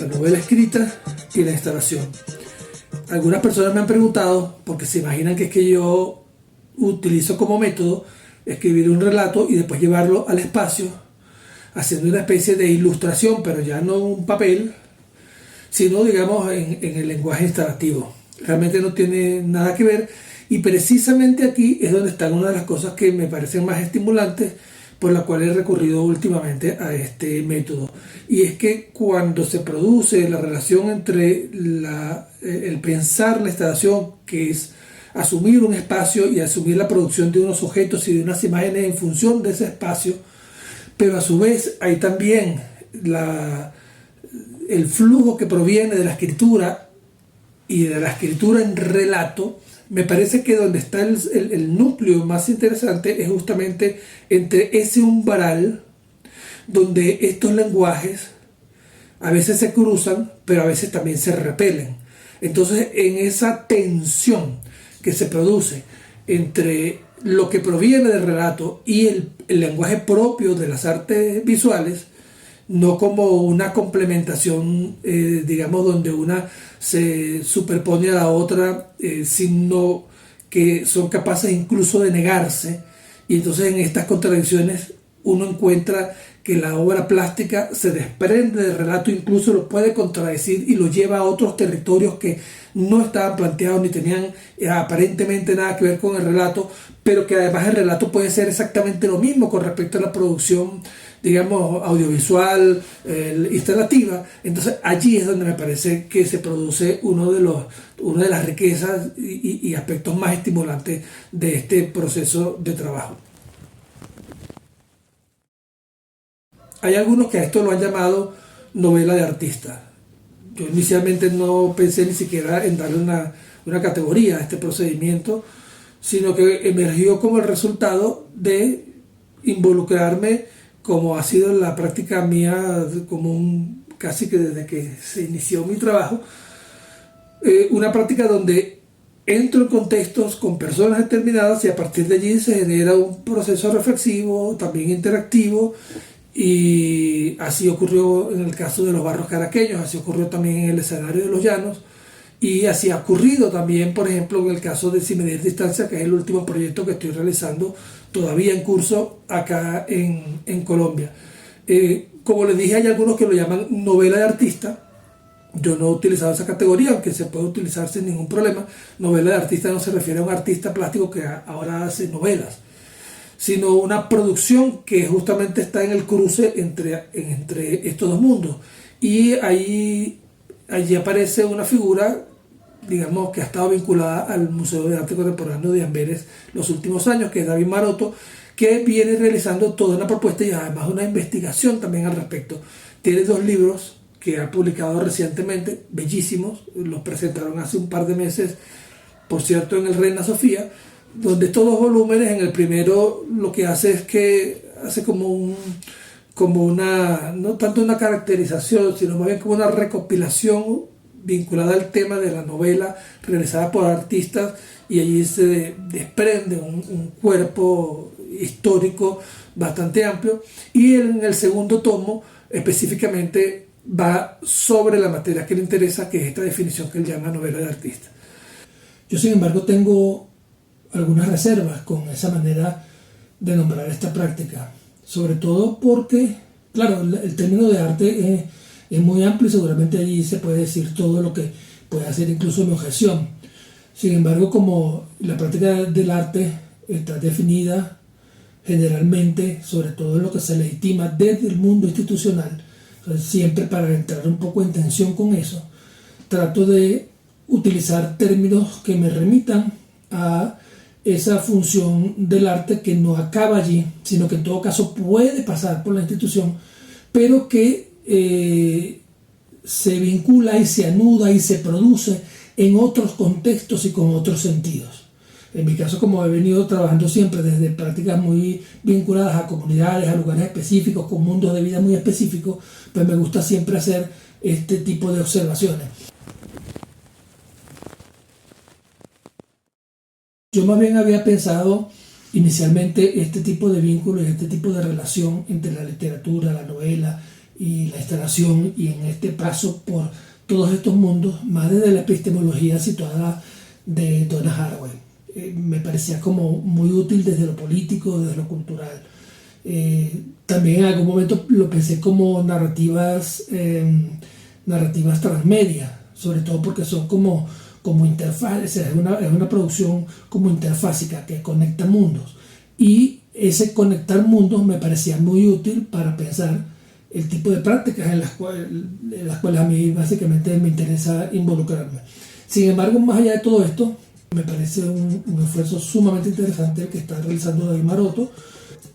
la novela escrita y la instalación. Algunas personas me han preguntado, porque se imaginan que es que yo utilizo como método escribir un relato y después llevarlo al espacio, haciendo una especie de ilustración, pero ya no en un papel, sino digamos en el lenguaje instalativo. Realmente no tiene nada que ver, y precisamente aquí es donde están una de las cosas que me parecen más estimulantes, por la cual he recurrido últimamente a este método. Y es que cuando se produce la relación entre el pensar la instalación, que es asumir un espacio y asumir la producción de unos objetos y de unas imágenes en función de ese espacio, pero a su vez hay también el flujo que proviene de la escritura y de la escritura en relato. Me parece que donde está el núcleo más interesante es justamente entre ese umbral donde estos lenguajes a veces se cruzan, pero a veces también se repelen. Entonces, en esa tensión que se produce entre lo que proviene del relato y el lenguaje propio de las artes visuales, no como una complementación, digamos, donde una se superpone a la otra, sino que son capaces incluso de negarse. Y entonces en estas contradicciones uno encuentra que la obra plástica se desprende del relato, incluso lo puede contradecir y lo lleva a otros territorios que no estaban planteados ni tenían aparentemente nada que ver con el relato, pero que además el relato puede ser exactamente lo mismo con respecto a la producción, digamos, audiovisual, instalativa. Entonces allí es donde me parece que se produce una de las riquezas y aspectos más estimulantes de este proceso de trabajo. Hay algunos que a esto lo han llamado novela de artista. Yo inicialmente no pensé ni siquiera en darle una categoría a este procedimiento, sino que emergió como el resultado de involucrarme, como ha sido la práctica mía común casi que desde que se inició mi trabajo, una práctica donde entro en contextos con personas determinadas y a partir de allí se genera un proceso reflexivo, también interactivo. Y así ocurrió en el caso de los barrios caraqueños, así ocurrió también en el escenario de Los Llanos, y así ha ocurrido también, por ejemplo, en el caso de Sin Medir Distancia, que es el último proyecto que estoy realizando todavía en curso acá en Colombia. Como les dije, hay algunos que lo llaman novela de artista. Yo no he utilizado esa categoría, aunque se puede utilizar sin ningún problema. Novela de artista no se refiere a un artista plástico que ahora hace novelas, sino una producción que justamente está en el cruce entre estos dos mundos. Y allí aparece una figura, digamos, que ha estado vinculada al Museo de Arte Contemporáneo de Amberes los últimos años, que es David Maroto, que viene realizando toda una propuesta y además una investigación también al respecto. Tiene 2 libros que ha publicado recientemente, bellísimos, los presentaron hace un par de meses, por cierto, en el Reina Sofía, donde estos 2 volúmenes, en el primero lo que hace es que hace como una, no tanto una caracterización, sino más bien como una recopilación vinculada al tema de la novela realizada por artistas, y allí se desprende un cuerpo histórico bastante amplio. Y en el segundo tomo específicamente va sobre la materia que le interesa, que es esta definición que él llama novela de artista. Yo, sin embargo, tengo algunas reservas con esa manera de nombrar esta práctica, sobre todo porque, claro, el término de arte es muy amplio y seguramente allí se puede decir todo lo que puede hacer incluso mi objeción. Sin embargo, como la práctica del arte está definida generalmente, sobre todo en lo que se legitima desde el mundo institucional, entonces siempre para entrar un poco en tensión con eso, trato de utilizar términos que me remitan a esa función del arte que no acaba allí, sino que en todo caso puede pasar por la institución, pero que se vincula y se anuda y se produce en otros contextos y con otros sentidos. En mi caso, como he venido trabajando siempre desde prácticas muy vinculadas a comunidades, a lugares específicos, con mundos de vida muy específicos, pues me gusta siempre hacer este tipo de observaciones. Yo más bien había pensado inicialmente este tipo de vínculos, este tipo de relación entre la literatura, la novela y la instalación, y en este paso por todos estos mundos, más desde la epistemología situada de Donna Haraway. Me parecía como muy útil desde lo político, desde lo cultural. También en algún momento lo pensé como narrativas transmedia, sobre todo porque son como interfaz, o sea, es una producción como interfásica que conecta mundos, y ese conectar mundos me parecía muy útil para pensar el tipo de prácticas en las cuales a mí básicamente me interesa involucrarme. Sin embargo, más allá de todo esto, me parece un esfuerzo sumamente interesante el que está realizando David Maroto,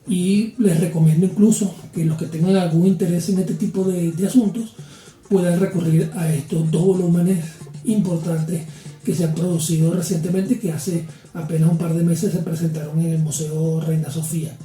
y les recomiendo incluso que los que tengan algún interés en este tipo de asuntos puedan recurrir a estos 2 volúmenes importantes que se han producido recientemente, que hace apenas un par de meses se presentaron en el Museo Reina Sofía.